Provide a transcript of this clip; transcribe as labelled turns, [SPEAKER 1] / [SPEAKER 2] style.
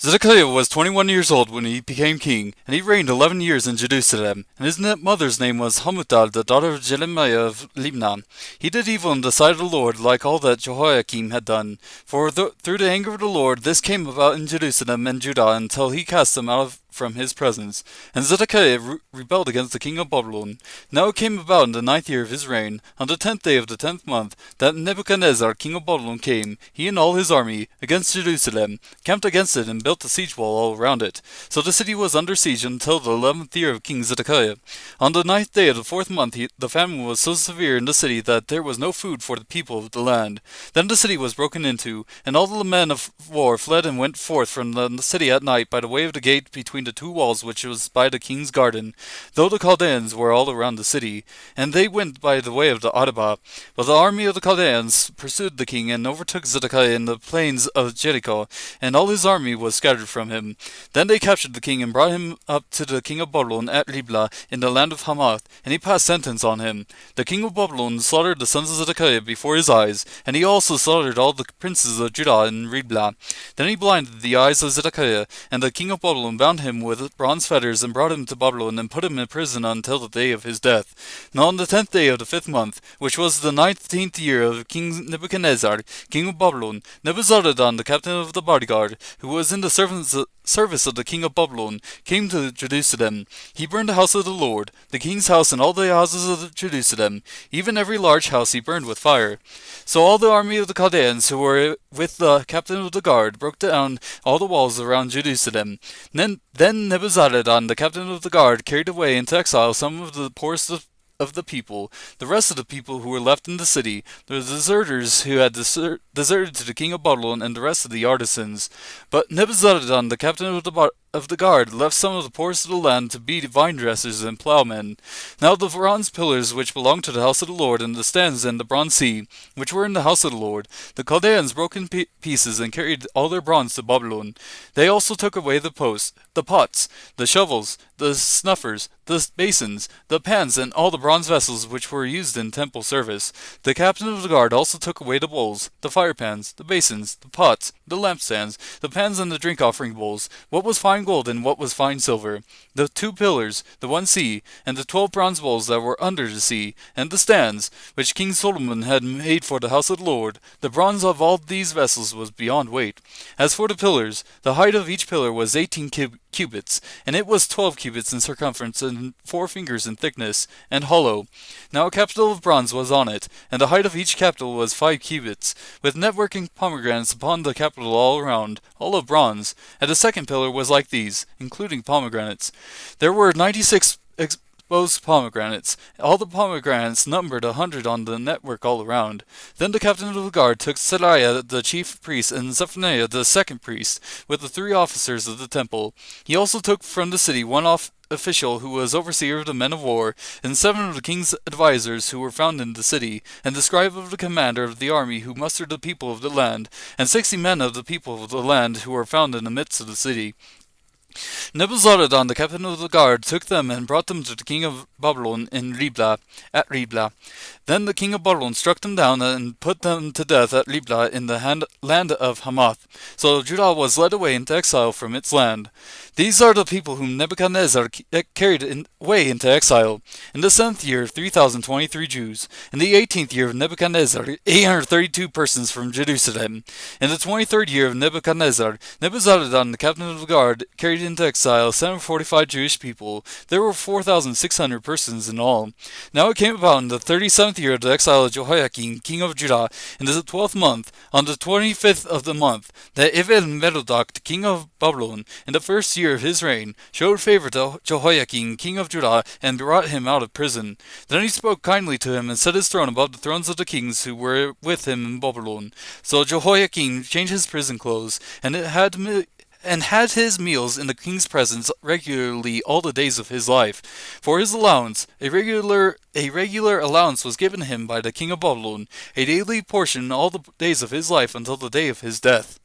[SPEAKER 1] Zedekiah was 21 years old when he became king, and he reigned 11 years in Jerusalem. And his mother's name was Hamutal, the daughter of Jeremiah of Libnah. He did evil in the sight of the Lord, like all that Jehoiakim had done. For through the anger of the Lord this came about in Jerusalem and Judah, until he cast them out from his presence. And Zedekiah rebelled against the king of Babylon. Now it came about in the 9th year of his reign, on the 10th day of the 10th month, that Nebuchadnezzar king of Babylon came, he and all his army, against Jerusalem, camped against it, and built a siege wall all around it. So the city was under siege until the 11th year of King Zedekiah. On the 9th day of the 4th month the famine was so severe in the city that there was no food for the people of the land. Then the city was broken into, and all the men of war fled and went forth from the city at night by the way of the gate between the two walls which was by the king's garden, though the Chaldeans were all around the city, and they went by the way of the Arabah. But the army of the Chaldeans pursued the king and overtook Zedekiah in the plains of Jericho, and all his army was scattered from him. Then they captured the king and brought him up to the king of Babylon at Riblah in the land of Hamath, and he passed sentence on him. The king of Babylon slaughtered the sons of Zedekiah before his eyes, and he also slaughtered all the princes of Judah in Riblah. Then he blinded the eyes of Zedekiah, and the king of Babylon bound him with bronze fetters and brought him to Babylon and put him in prison until the day of his death. Now on the 10th day of the 5th month, which was the 19th year of King Nebuchadnezzar, king of Babylon, Nebuzaradan, the captain of the bodyguard, who was in the service of the king of Babylon, came to Jerusalem. He burned the house of the Lord, the king's house, and all the houses of Jerusalem. Even every large house he burned with fire. So all the army of the Chaldeans who were with the captain of the guard broke down all the walls around Jerusalem. Then Nebuzaradan, the captain of the guard, carried away into exile some of the poorest of the people, the rest of the people who were left in the city, the deserters who had deserted to the king of Babylon, and the rest of the artisans. But Nebuzaradan, the captain of the guard, left some of the poorest of the land to be vine dressers and plowmen. Now the bronze pillars which belonged to the house of the Lord, and the stands and the bronze sea, which were in the house of the Lord, the Chaldeans broke in pieces and carried all their bronze to Babylon. They also took away the posts, the pots, the shovels, the snuffers, the basins, the pans, and all the bronze vessels which were used in temple service. The captain of the guard also took away the bowls, the fire pans, the basins, the pots, the lampstands, the pans and the drink offering bowls, what was fine gold and what was fine silver, the 2 pillars, the 1 sea, and the 12 bronze bowls that were under the sea, and the stands, which King Solomon had made for the house of the Lord. The bronze of all these vessels was beyond weight. As for the pillars, the height of each pillar was 18 cubits, and it was 12 cubits in circumference and 4 fingers in thickness, and hollow. Now a capital of bronze was on it, and the height of each capital was 5 cubits, with networking pomegranates upon the capital all around, all of bronze. And the second pillar was like these, including pomegranates. There were 96 exposed pomegranates. All the pomegranates numbered 100 on the network all around. Then the captain of the guard took Seraiah the chief priest and Zephaniah the second priest, with the 3 officers of the temple. He also took from the city one official who was overseer of the men of war, and 7 of the king's advisers who were found in the city, and the scribe of the commander of the army who mustered the people of the land, and 60 men of the people of the land who were found in the midst of the city. Nebuzaradan, the captain of the guard, took them and brought them to the king of Babylon at Riblah. Then the king of Babylon struck them down and put them to death at Riblah in the land of Hamath. So Judah was led away into exile from its land. These are the people whom Nebuchadnezzar carried away into exile. In the 7th year, 3,023 Jews. In the 18th year of Nebuchadnezzar, 832 persons from Jerusalem. In the 23rd year of Nebuchadnezzar, Nebuzaradan, the captain of the guard, carried into exile 745 Jewish people. There were 4,600 persons in all. Now it came about in the 37th year of the exile of Jehoiakim, king of Judah, in the 12th month, on the 25th of the month, that Evil-Merodach, the king of Babylon, in the 1st year of his reign, showed favor to Jehoiakim, king of Judah, and brought him out of prison. Then he spoke kindly to him, and set his throne above the thrones of the kings who were with him in Babylon. So Jehoiakim changed his prison clothes, and had his meals in the king's presence regularly all the days of his life. For his allowance, a regular allowance was given him by the king of Babylon, a daily portion all the days of his life until the day of his death.